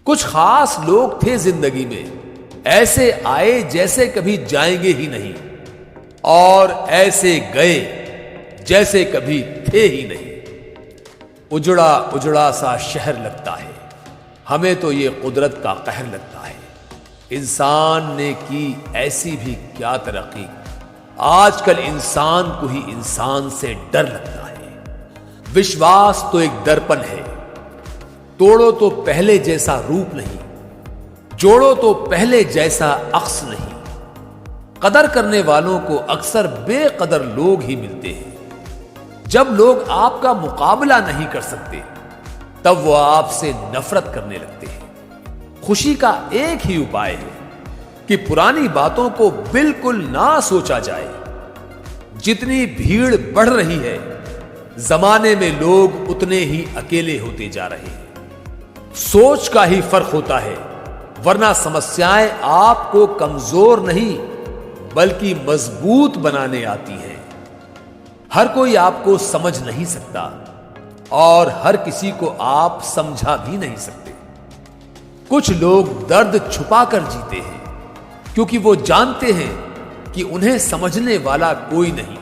कुछ खास लोग थे जिंदगी में, ऐसे आए जैसे कभी जाएंगे ही नहीं, और ऐसे गए जैसे कभी थे ही नहीं। उजड़ा उजड़ा सा शहर लगता है, हमें तो ये कुदरत का कहर लगता है। इंसान ने की ऐसी भी क्या तरक्की, आजकल इंसान को ही इंसान से डर लगता है। विश्वास तो एक दर्पण है, तोड़ो तो पहले जैसा रूप नहीं, जोड़ो तो पहले जैसा अक्स नहीं। कदर करने वालों को अक्सर बेकदर लोग ही मिलते हैं। जब लोग आपका मुकाबला नहीं कर सकते, तब वो आपसे नफरत करने लगते हैं। खुशी का एक ही उपाय है कि पुरानी बातों को बिल्कुल ना सोचा जाए। जितनी भीड़ बढ़ रही है, जमाने में लोग उतने ही अकेले होते जा रहे हैं। सोच का ही फर्क होता है, वरना समस्याएं आपको कमजोर नहीं बल्कि मजबूत बनाने आती हैं। हर कोई आपको समझ नहीं सकता और हर किसी को आप समझा भी नहीं सकते। कुछ लोग दर्द छुपाकर जीते हैं क्योंकि वो जानते हैं कि उन्हें समझने वाला कोई नहीं।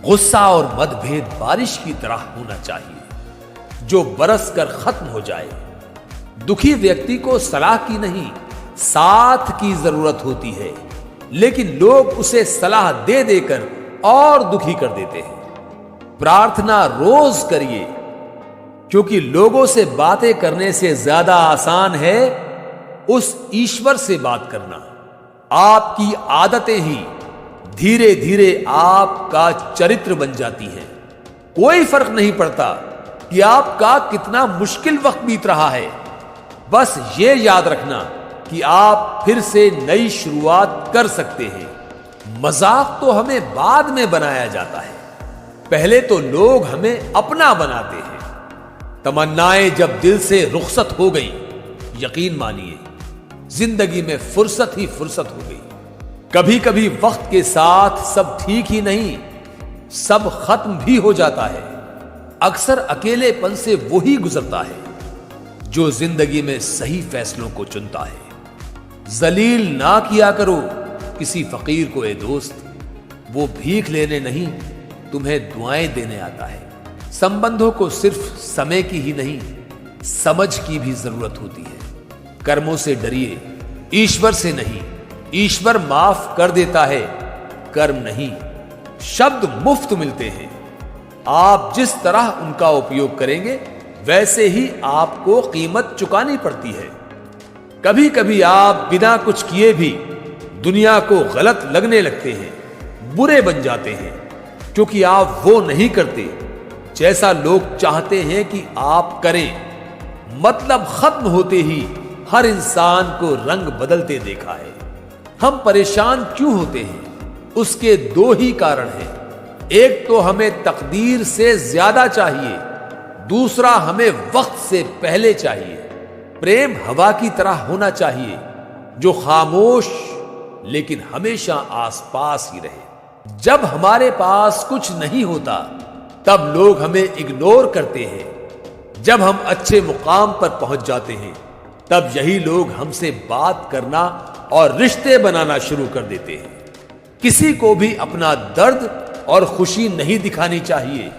गुस्सा और मतभेद बारिश की तरह होना चाहिए जो बरस कर खत्म हो जाए। दुखी व्यक्ति को सलाह की नहीं, साथ की जरूरत होती है, लेकिन लोग उसे सलाह दे देकर और दुखी कर देते हैं। प्रार्थना रोज करिए, क्योंकि लोगों से बातें करने से ज्यादा आसान है उस ईश्वर से बात करना। आपकी आदतें ही धीरे धीरे आपका चरित्र बन जाती हैं। कोई फर्क नहीं पड़ता कि आपका कितना मुश्किल वक्त बीत रहा है, बस ये याद रखना कि आप फिर से नई शुरुआत कर सकते हैं। मजाक तो हमें बाद में बनाया जाता है, पहले तो लोग हमें अपना बनाते हैं। तमन्नाएं जब दिल से रुखसत हो गई, यकीन मानिए जिंदगी में फुर्सत ही फुर्सत हो गई। कभी कभी वक्त के साथ सब ठीक ही नहीं, सब खत्म भी हो जाता है। अक्सर अकेलेपन से वही गुजरता है जो जिंदगी में सही फैसलों को चुनता है। जलील ना किया करो किसी फकीर को ए दोस्त, वो भीख लेने नहीं तुम्हें दुआएं देने आता है। संबंधों को सिर्फ समय की ही नहीं, समझ की भी जरूरत होती है। कर्मों से डरिए, ईश्वर से नहीं। ईश्वर माफ कर देता है, कर्म नहीं। शब्द मुफ्त मिलते हैं, आप जिस तरह उनका उपयोग करेंगे वैसे ही आपको कीमत चुकानी पड़ती है। कभी कभी आप बिना कुछ किए भी दुनिया को गलत लगने लगते हैं, बुरे बन जाते हैं, क्योंकि आप वो नहीं करते जैसा लोग चाहते हैं कि आप करें। मतलब खत्म होते ही हर इंसान को रंग बदलते देखा है। हम परेशान क्यों होते हैं? उसके दो ही कारण हैं। एक तो हमें तकदीर से ज्यादा चाहिए, दूसरा हमें वक्त से पहले चाहिए। प्रेम हवा की तरह होना चाहिए जो खामोश लेकिन हमेशा आसपास ही रहे। जब हमारे पास कुछ नहीं होता तब लोग हमें इग्नोर करते हैं। जब हम अच्छे मुकाम पर पहुंच जाते हैं तब यही लोग हमसे बात करना और रिश्ते बनाना शुरू कर देते हैं। किसी को भी अपना दर्द और खुशी नहीं दिखानी चाहिए,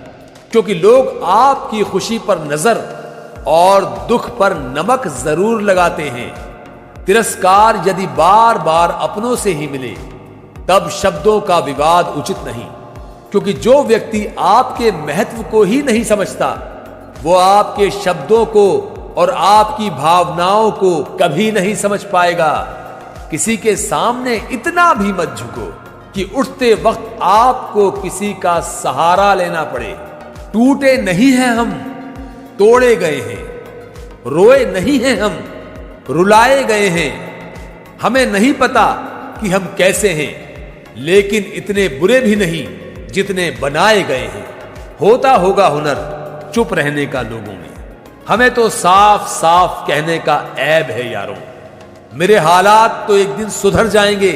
क्योंकि लोग आपकी खुशी पर नजर और दुख पर नमक जरूर लगाते हैं। तिरस्कार यदि बार बार अपनों से ही मिले तब शब्दों का विवाद उचित नहीं, क्योंकि जो व्यक्ति आपके महत्व को ही नहीं समझता वो आपके शब्दों को और आपकी भावनाओं को कभी नहीं समझ पाएगा। किसी के सामने इतना भी मत झुको कि उठते वक्त आपको किसी का सहारा लेना पड़े। टूटे नहीं हैं हम, तोड़े गए हैं। रोए नहीं हैं हम, रुलाए गए हैं। हमें नहीं पता कि हम कैसे हैं, लेकिन इतने बुरे भी नहीं जितने बनाए गए हैं। होता होगा हुनर चुप रहने का लोगों में, हमें तो साफ साफ कहने का ऐब है यारों। मेरे हालात तो एक दिन सुधर जाएंगे,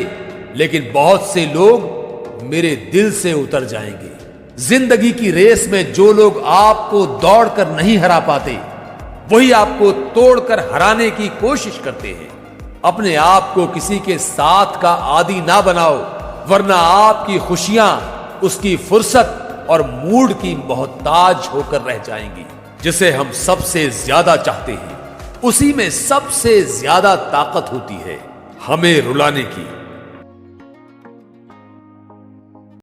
लेकिन बहुत से लोग मेरे दिल से उतर जाएंगे। जिंदगी की रेस में जो लोग आपको दौड़कर नहीं हरा पाते, वही आपको तोड़कर हराने की कोशिश करते हैं। अपने आप को किसी के साथ का आदी ना बनाओ, वरना आपकी खुशियां उसकी फुर्सत और मूड की मोहताज होकर रह जाएंगी। जिसे हम सबसे ज्यादा चाहते हैं, उसी में सबसे ज्यादा ताकत होती है हमें रुलाने की।